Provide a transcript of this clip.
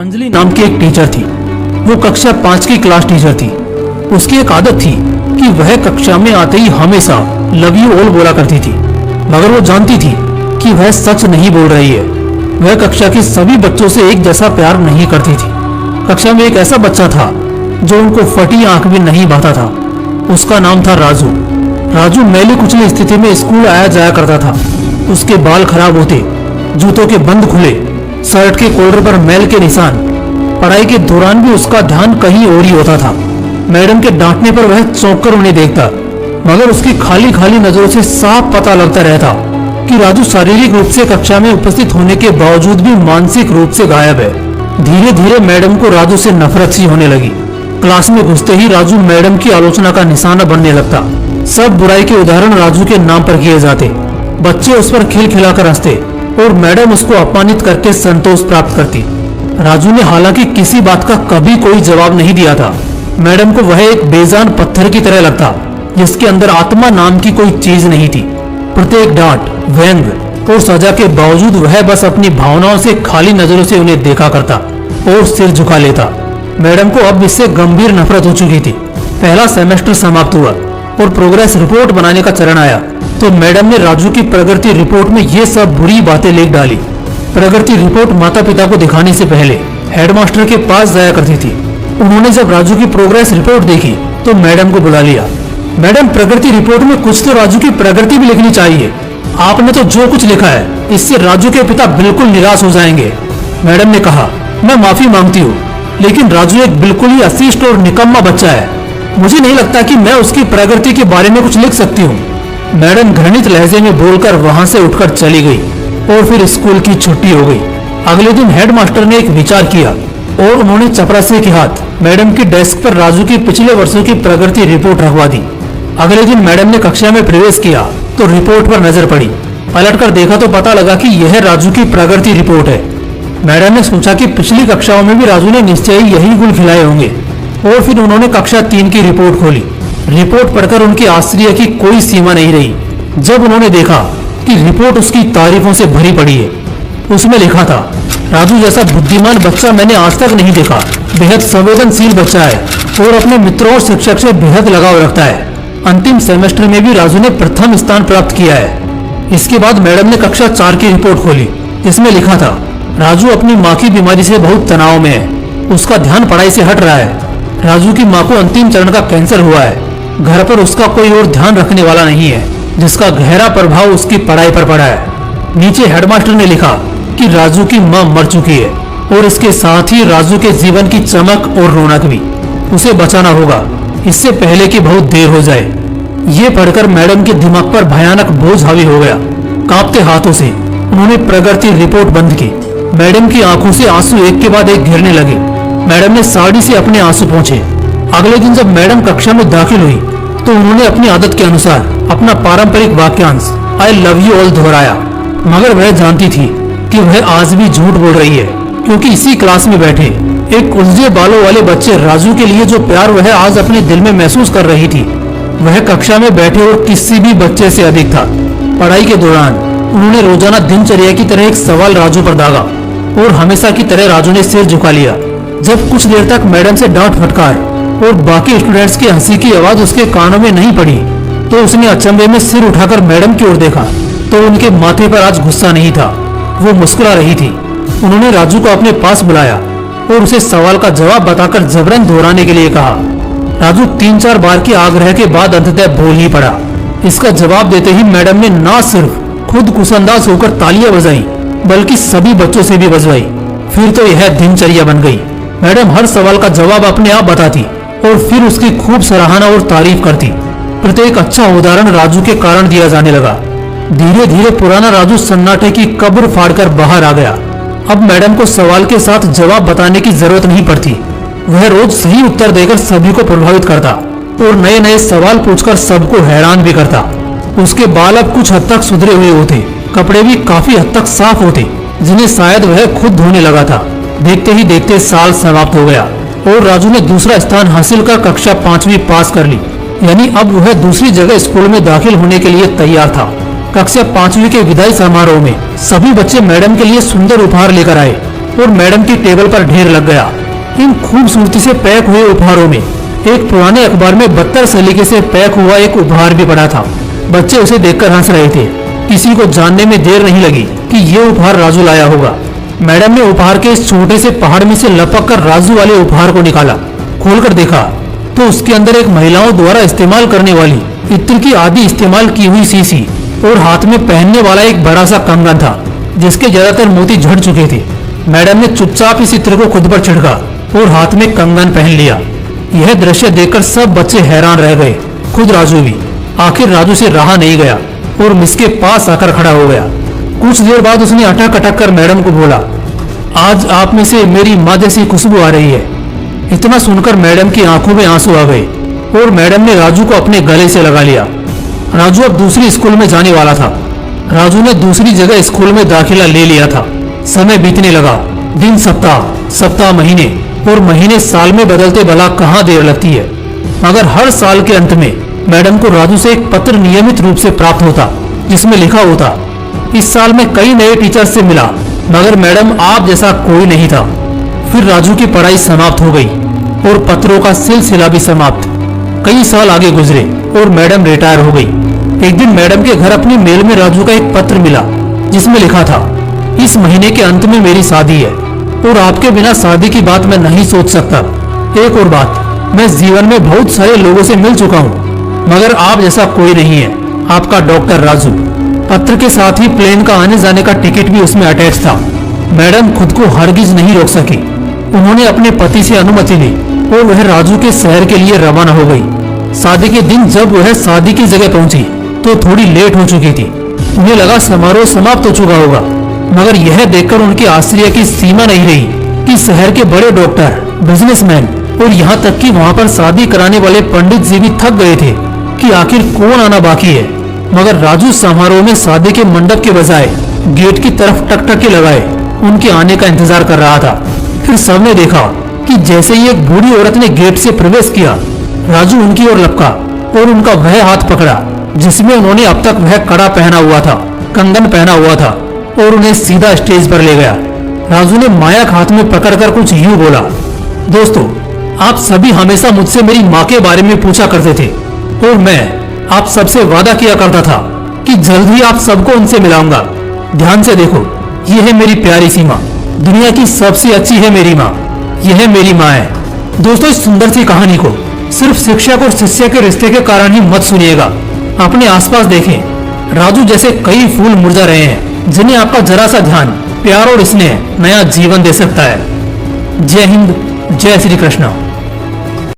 अंजलि नाम की एक टीचर थी। वो कक्षा 5 की क्लास टीचर थी। उसकी एक आदत थी कि वह कक्षा में आते ही हमेशा लव यू ऑल बोला करती थी, मगर वो जानती थी कि वह सच नहीं बोल रही है। वह कक्षा के सभी बच्चों से एक जैसा प्यार नहीं करती थी। कक्षा में एक ऐसा बच्चा था जो उनको फटी आंख भी नहीं भाता था। उसका नाम था राजू। राजू मैली कुचली स्थिति में स्कूल आया जाया करता था। उसके बाल खराब होते, जूतों के बंद खुले, शर्ट के कॉलर पर मैल के निशान। पढ़ाई के दौरान भी उसका ध्यान कहीं और ही होता था। मैडम के डांटने पर वह चौंक कर उन्हें देखता, मगर उसकी खाली खाली नजरों से साफ पता लगता रहता कि राजू शारीरिक रूप से कक्षा में उपस्थित होने के बावजूद भी मानसिक रूप से गायब है। धीरे धीरे मैडम को राजू से नफरत सी होने लगी। क्लास में घुसते ही राजू मैडम की आलोचना का निशाना बनने लगता। सब बुराई के उदाहरण राजू के नाम पर किए जाते। बच्चे उस पर खिलखिलाकर हंसते और मैडम उसको अपमानित करके संतोष प्राप्त करती। राजू ने हालांकि किसी बात का कभी कोई जवाब नहीं दिया था। मैडम को वह एक बेजान पत्थर की तरह लगता, जिसके अंदर आत्मा नाम की कोई चीज नहीं थी। प्रत्येक डांट, व्यंग और सजा के बावजूद वह बस अपनी भावनाओं से खाली नजरों से उन्हें देखा करता और सिर झुका लेता। मैडम को अब इससे गंभीर नफरत हो चुकी थी। पहला सेमेस्टर समाप्त हुआ और प्रोग्रेस रिपोर्ट बनाने का चरण आया तो मैडम ने राजू की प्रगति रिपोर्ट में ये सब बुरी बातें लिख डाली। प्रगति रिपोर्ट माता पिता को दिखाने से पहले हेडमास्टर के पास जाया करती थी। उन्होंने जब राजू की प्रोग्रेस रिपोर्ट देखी तो मैडम को बुला लिया। मैडम, प्रगति रिपोर्ट में कुछ तो राजू की प्रगति भी लिखनी चाहिए। आपने तो जो कुछ लिखा है इससे राजू के पिता बिल्कुल निराश हो जाएंगे। मैडम ने कहा, मैं माफी मांगती हूँ, लेकिन राजू एक बिल्कुल ही अशिष्ट और निकम्मा बच्चा है। मुझे नहीं लगता कि मैं उसकी प्रगति के बारे में कुछ लिख सकती हूँ। मैडम घृणित लहजे में बोलकर वहां से उठकर चली गई और फिर स्कूल की छुट्टी हो गई। अगले दिन हेडमास्टर ने एक विचार किया और उन्होंने चपरासी के हाथ मैडम की डेस्क पर राजू की पिछले वर्षों की प्रगति रिपोर्ट रखवा दी। अगले दिन मैडम ने कक्षा में प्रवेश किया तो रिपोर्ट पर नजर पड़ी। पलटकर देखा तो पता लगा कि यह राजू की प्रगति रिपोर्ट है। मैडम ने सोचा कि पिछली कक्षाओं में भी राजू ने निश्चय ही यही गुण खिलाए होंगे और फिर उन्होंने कक्षा 3 की रिपोर्ट खोली। रिपोर्ट पढ़कर उनकी आश्चर्य की कोई सीमा नहीं रही जब उन्होंने देखा कि रिपोर्ट उसकी तारीफों से भरी पड़ी है। उसमें लिखा था, राजू जैसा बुद्धिमान बच्चा मैंने आज तक नहीं देखा। बेहद संवेदनशील बच्चा है और अपने मित्रों और शिक्षक से बेहद लगाव रखता है। अंतिम सेमेस्टर में भी राजू ने प्रथम स्थान प्राप्त किया है। इसके बाद मैडम ने कक्षा 4 की रिपोर्ट खोली, जिसमें लिखा था, राजू अपनी माँ की बीमारी से बहुत तनाव में है। उसका ध्यान पढ़ाई से हट रहा है। राजू की माँ को अंतिम चरण का कैंसर हुआ है। घर पर उसका कोई और ध्यान रखने वाला नहीं है, जिसका गहरा प्रभाव उसकी पढ़ाई पर पड़ा है। नीचे हेडमास्टर ने लिखा कि राजू की माँ मर चुकी है और इसके साथ ही राजू के जीवन की चमक और रौनक भी। उसे बचाना होगा इससे पहले कि बहुत देर हो जाए। ये पढ़कर मैडम के दिमाग पर भयानक बोझ हावी हो गया। कांपते हाथों से उन्होंने प्रगति रिपोर्ट बंद की। मैडम की आंखों से आंसू एक के बाद एक गिरने लगे। मैडम ने साड़ी से अपने आंसू पोंछे। अगले दिन जब मैडम कक्षा में दाखिल हुई तो उन्होंने अपनी आदत के अनुसार अपना पारंपरिक वाक्यांश आई लव यू ऑल दोहराया, मगर वह जानती थी कि वह आज भी झूठ बोल रही है, क्योंकि इसी क्लास में बैठे एक उलझे बालों वाले बच्चे राजू के लिए जो प्यार वह आज अपने दिल में महसूस कर रही थी, वह कक्षा में बैठे और किसी भी बच्चे से अधिक था। पढ़ाई के दौरान उन्होंने रोजाना दिनचर्या की तरह एक सवाल राजू पर दागा और हमेशा की तरह राजू ने सिर झुका लिया। जब कुछ देर तक मैडम से डांट फटकार और बाकी स्टूडेंट्स की हंसी की आवाज उसके कानों में नहीं पड़ी तो उसने अचंभे में सिर उठाकर मैडम की ओर देखा तो उनके माथे पर आज गुस्सा नहीं था, वो मुस्कुरा रही थी। उन्होंने राजू को अपने पास बुलाया और उसे सवाल का जवाब बताकर जबरन दोहराने के लिए कहा। राजू 3-4 बार के आग्रह के बाद अंततः बोल ही पड़ा। इसका जवाब देते ही मैडम ने न सिर्फ खुद कुसंदाज होकर तालियां बजाई बल्कि सभी बच्चों से भी बजवाई। फिर तो यह दिनचर्या बन गई। मैडम हर सवाल का जवाब अपने आप बताती और फिर उसकी खूब सराहना और तारीफ करती। प्रत्येक अच्छा उदाहरण राजू के कारण दिया जाने लगा। धीरे धीरे पुराना राजू सन्नाटे की कब्र फाड़कर बाहर आ गया। अब मैडम को सवाल के साथ जवाब बताने की जरूरत नहीं पड़ती। वह रोज सही उत्तर देकर सभी को प्रभावित करता और नए नए सवाल पूछकर सबको हैरान भी करता। उसके बाल अब कुछ हद तक सुधरे हुए होते, कपड़े भी काफी हद तक साफ होते, जिन्हें शायद वह खुद धोने लगा था। देखते ही देखते साल समाप्त हो गया और राजू ने दूसरा स्थान हासिल कर कक्षा 5वीं पास कर ली। यानी अब वह दूसरी जगह स्कूल में दाखिल होने के लिए तैयार था। कक्षा 5वीं के विदाई समारोह में सभी बच्चे मैडम के लिए सुंदर उपहार लेकर आए और मैडम की टेबल पर ढेर लग गया। इन खूबसूरती से पैक हुए उपहारों में एक पुराने अखबार में बदतर सलीके से पैक हुआ एक उपहार भी पड़ा था। बच्चे उसे देखकर हंस रहे थे। किसी को जानने में देर नहीं लगी कि ये उपहार राजू लाया होगा। मैडम ने उपहार के इस छोटे से पहाड़ में से लपक कर राजू वाले उपहार को निकाला। खोलकर देखा तो उसके अंदर एक महिलाओं द्वारा इस्तेमाल करने वाली इत्र की आदि इस्तेमाल की हुई शीशी और हाथ में पहनने वाला एक बड़ा सा कंगन था, जिसके ज्यादातर मोती झड़ चुके थे। मैडम ने चुपचाप इस इत्र को खुद पर छिड़का और हाथ में कंगन पहन लिया। यह दृश्य देखकर सब बच्चे हैरान रह गए, खुद राजू भी। आखिर राजू से रहा नहीं गया और मिस के पास आकर खड़ा हो गया। कुछ देर बाद उसने अटक अटक कर मैडम को बोला, आज आप में से मेरी माँ जैसी खुशबू आ रही है। इतना सुनकर मैडम की आंखों में आंसू आ गए और मैडम ने राजू को अपने गले से लगा लिया। राजू अब दूसरी स्कूल में जाने वाला था। राजू ने दूसरी जगह स्कूल में दाखिला ले लिया था। समय बीतने लगा। दिन सप्ताह, सप्ताह महीने और महीने साल में बदलते भला कहाँ देर लगती है। मगर हर साल के अंत में मैडम को राजू से एक पत्र नियमित रूप से प्राप्त होता, जिसमें लिखा होता, इस साल में कई नए टीचर्स से मिला, मगर मैडम आप जैसा कोई नहीं था। फिर राजू की पढ़ाई समाप्त हो गई और पत्रों का सिलसिला भी समाप्त। कई साल आगे गुजरे और मैडम रिटायर हो गई। एक दिन मैडम के घर अपनी मेल में राजू का एक पत्र मिला, जिसमें लिखा था, इस महीने के अंत में मेरी शादी है और आपके बिना शादी की बात मैं नहीं सोच सकता। एक और बात, मैं जीवन में बहुत सारे लोगों से मिल चुका हूँ, मगर आप जैसा कोई नहीं है। आपका डॉक्टर राजू। पत्र के साथ ही प्लेन का आने जाने का टिकट भी उसमें अटैच था। मैडम खुद को हरगिज नहीं रोक सकी। उन्होंने अपने पति से अनुमति ली और वह राजू के शहर के लिए रवाना हो गई। शादी के दिन जब वह शादी की जगह पहुंची तो थोड़ी लेट हो चुकी थी। उन्हें लगा समारोह समाप्त हो चुका होगा, मगर यह देखकर उनके आश्चर्य की सीमा नहीं रही कि शहर के बड़े डॉक्टर, बिजनेसमैन और यहाँ तक कि वहाँ पर शादी कराने वाले पंडित जी भी थक गए थे कि आखिर कौन आना बाकी है। मगर राजू समारोह में शादी के मंडप के बजाय गेट की तरफ टकटकी लगाए उनके आने का इंतजार कर रहा था। फिर सबने देखा कि जैसे ही एक बूढ़ी औरत ने गेट से प्रवेश किया, राजू उनकी ओर लपका और उनका वह हाथ पकड़ा जिसमें उन्होंने अब तक वह कड़ा पहना हुआ था, कंगन पहना हुआ था, और उन्हें सीधा स्टेज पर ले गया। राजू ने मायक हाथ में पकड़कर कुछ यूं बोला, दोस्तों, आप सभी हमेशा मुझसे मेरी माँ के बारे में पूछा करते थे और मैं आप सबसे वादा किया करता था कि जल्द ही आप सबको उनसे मिलाऊंगा। ध्यान से देखो, यह है मेरी प्यारी सी माँ। दुनिया की सबसे अच्छी है मेरी माँ। यह मेरी माँ है। दोस्तों, इस सुंदर सी कहानी को सिर्फ शिक्षक और शिष्य के रिश्ते के कारण ही मत सुनिएगा। अपने आसपास देखें। राजू जैसे कई फूल मुरझा रहे हैं, जिन्हें आपका जरा सा ध्यान, प्यार और स्नेह नया जीवन दे सकता है। जय हिंद, जय श्री कृष्ण।